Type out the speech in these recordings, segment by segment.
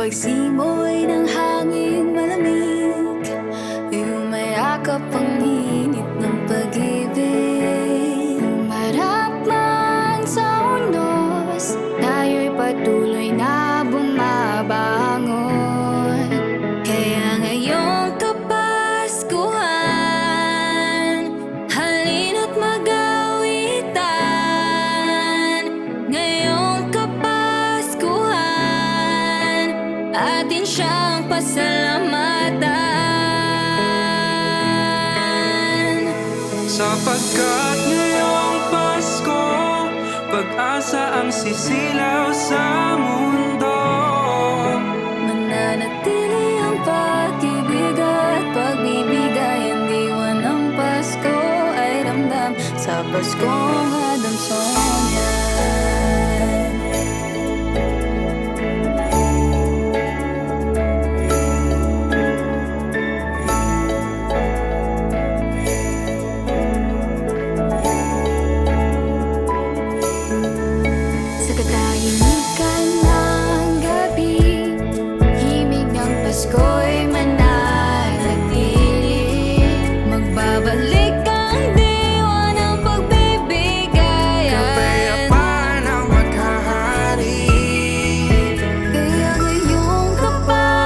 pagsimoy ng hanging malamig, yumayakap ang init ng pag-ibig. Marap man sa unos, tayo'y patuloy na bumabangon. Kaya ngayong Kapaskuhan, halina't mag-awitan. Ngayong Kapaskuhan, atin siyang pasalamatan. Sapagkat ngayong Pasko, pag-asa ang sisilaw sa mundo. Mananatili ang pag-ibig at pagbibigayan, diwa ng Pasko ay ramdam sa Paskong Adamsonyan. Sa katahimikan ng gabi, himig ng Pasko'y mananatili. Magbabalik ang diwa ng pagbibigayan, Kapayapaan ang maghahari. kaya ngayong Kapaskuhan,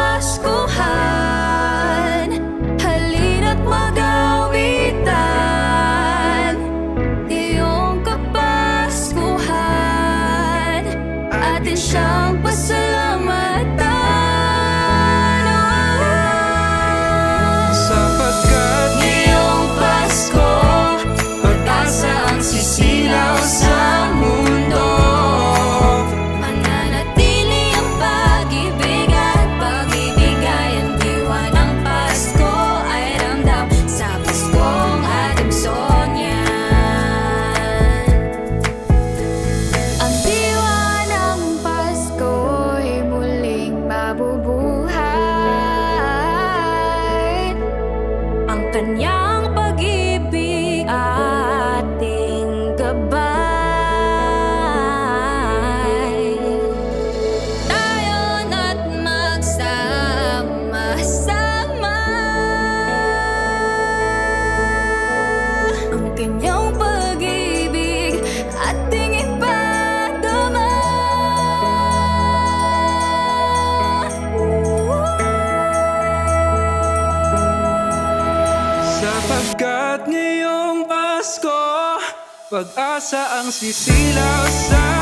halina't mag-awitan. Ngayong Kapaskuhan, atin siyang pasalamatan. Sapagkat Ngayong Pasko, pag-asa ang sisilaw sa mundo. mananatili ang pag-ibig at pagbibigayan, diwa ng Pasko ay ramdam sa Paskong Adamsonyan. Ang diwa ng Pasko'y muling mabubuhay. Ang kanyang pag-ibig ating gabay. Tayo'n at magsama-sama. Ang kanyang pag-ibig ating ipadama. Sapagkat ngayong Pasko, pag-asa ang sisilaw sa